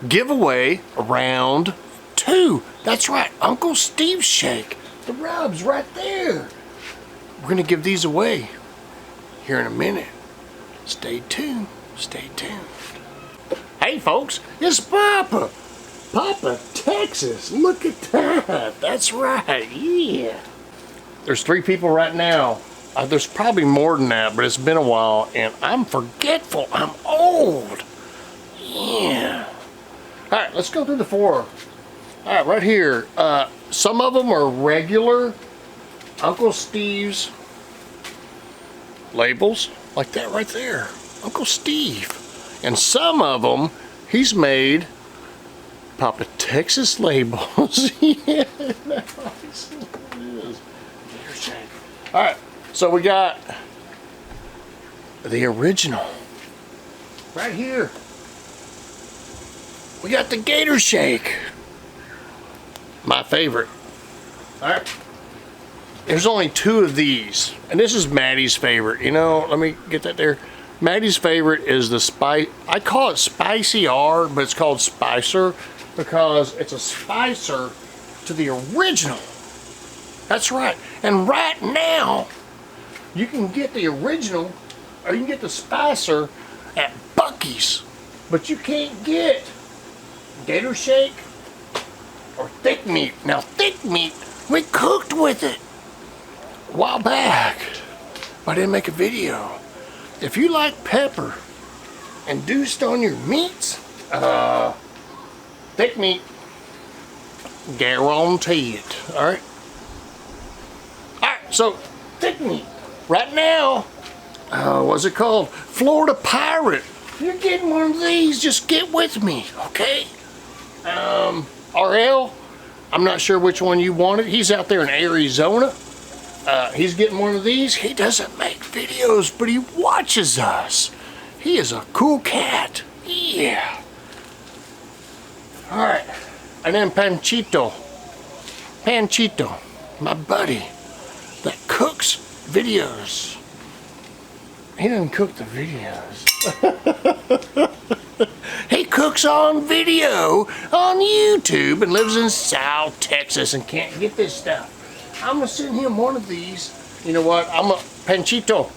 giveaway round 2. That's right, Uncle Steve's shake. The rubs right there. We're gonna give these away here in a minute. Stay tuned, stay tuned. Hey folks, it's Papa. Papa, Texas, look at that. That's right, yeah. There's 3 people right now. There's probably more than that, but it's been a while and I'm forgetful, I'm old. Yeah. All right, let's go through the 4. All right, right here. Some of them are regular Uncle Steve's labels, like that right there. Uncle Steve. And some of them, he's made Papa Texas labels. Yeah, nice. It is. All right, so we got the original right here. We got the Gator Shake. My favorite. All right. There's only 2 of these, and this is Maddie's favorite. You know, let me get that there. Maddie's favorite is the spice. I call it Spicy R, but it's called Spicer because it's a spicer to the original. That's right. And right now, you can get the original, or you can get the Spicer at Buc-ee's, but you can't get Gator Shake or thick meat. Now, thick meat, we cooked with it a while back, but I didn't make a video. If you like pepper and deuced on your meats, thick meat, guarantee it. All right. All right. So thick meat right now. What's it called? Florida Pirate. You're getting one of these. Just get with me, okay? RL. I'm not sure which one you wanted. He's out there in Arizona. He's getting one of these. He doesn't make videos, but he watches us. He is a cool cat. Yeah. All right. And then Panchito. Panchito, my buddy that cooks videos. He doesn't cook the videos. He cooks on video on YouTube and lives in South Texas and can't get this stuff. I'm gonna send him one of these. You know what? Panchito,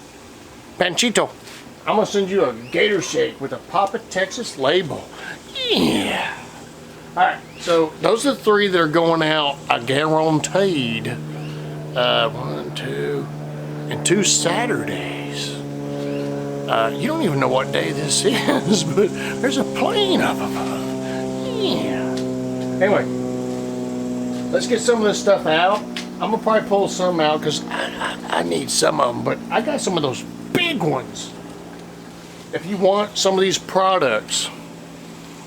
I'm gonna send you a Gator Shake with a Papa Texas label. Yeah. All right. So those are the 3 that are going out. I guaranteed. 1, 2, and 2 Saturdays. You don't even know what day this is, but there's a plane up above. Yeah. Anyway, let's get some of this stuff out. I'm gonna probably pull some out because I need some of them, but I got some of those big ones. If you want some of these products,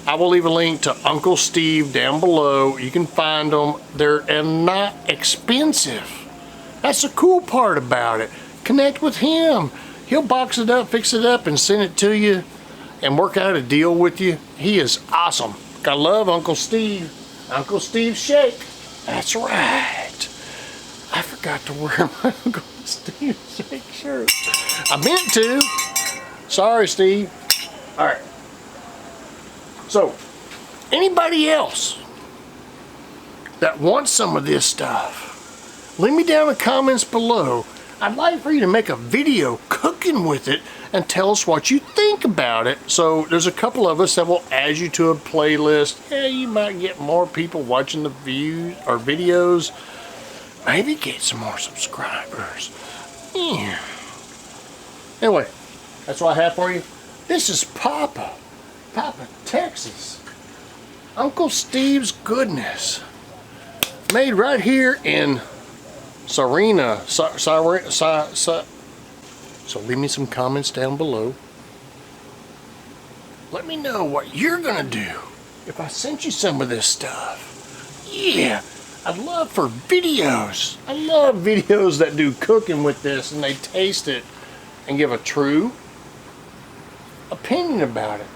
I will leave a link to Uncle Steve down below. You can find them. They're not expensive. That's the cool part about it. Connect with him. He'll box it up, fix it up, and send it to you and work out a deal with you. He is awesome. I love Uncle Steve. Uncle Steve's Shake. That's right. I forgot to wear my Uncle Steve Shake shirt. I meant to. Sorry, Steve. All right. So, anybody else that wants some of this stuff, leave me down in the comments below. I'd like for you to make a video cooking with it and tell us what you think about it. So there's a couple of us that will add you to a playlist. Yeah, you might get more people watching the views or videos. Maybe get some more subscribers. Yeah. Anyway, that's what I have for you. This is Papa Texas. Uncle Steve's goodness. Made right here in Serena. So leave me some comments down below. Let me know what you're gonna do if I sent you some of this stuff. Yeah, I'd love for videos. I love videos that do cooking with this and they taste it and give a true opinion about it.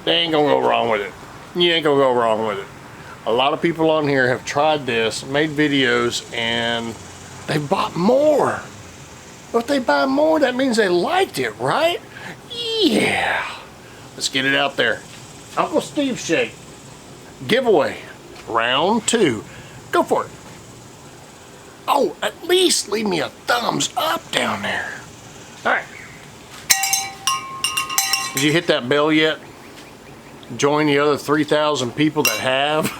They ain't gonna go wrong with it. You ain't gonna go wrong with it. A lot of people on here have tried this, made videos, and they bought more. If they buy more, that means they liked it, right? Yeah. Let's get it out there. Uncle Steve's Shake. giveaway. Round 2. Go for it. Oh, at least leave me a thumbs up down there. All right. Did you hit that bell yet? Join the other 3,000 people that have.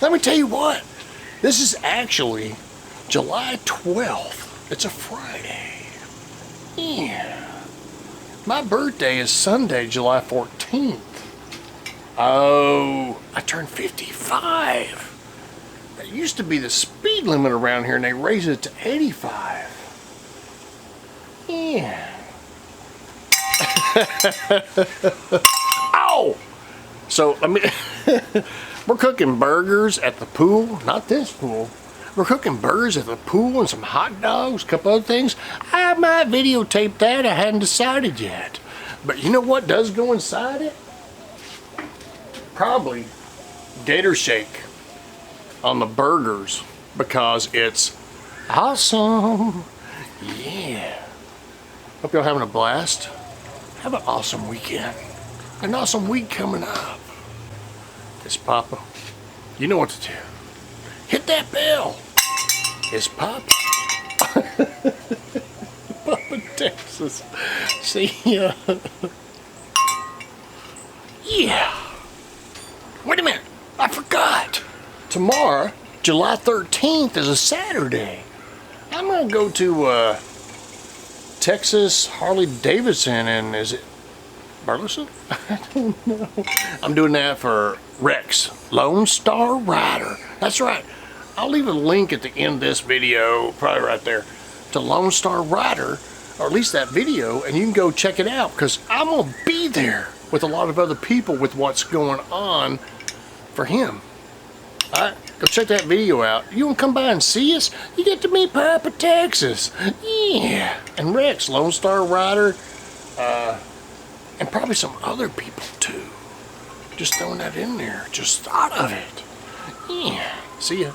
Let me tell you what. This is actually July 12th. It's a Friday. Yeah. My birthday is Sunday, July 14th. Oh, I turned 55. That used to be the speed limit around here, and they raised it to 85. Yeah. Ow! So, we're cooking burgers at the pool. Not this pool. We're cooking burgers at the pool and some hot dogs, a couple other things. I might videotape that. I hadn't decided yet. But you know what does go inside it? Probably gator shake on the burgers, because it's awesome. Yeah. Hope y'all having a blast. Have an awesome weekend. An awesome week coming up. It's Papa. You know what to do. Hit that bell. It's Papa. Papa, Texas. See ya. Yeah. Wait a minute. I forgot. Tomorrow, July 13th, is a Saturday. I'm going to go to Texas Harley Davidson, and is it Burleson? I don't know. I'm doing that for Rex, Lone Star Rider. That's right. I'll leave a link at the end of this video, probably right there, to Lone Star Rider, or at least that video, and you can go check it out, because I'm going to be there with a lot of other people with what's going on for him. Alright, go check that video out. You want to come by and see us? You get to meet Papa, Texas. Yeah. And Rex, Lone Star Rider, and probably some other people too. Just throwing that in there. Just thought of it. Yeah. See ya.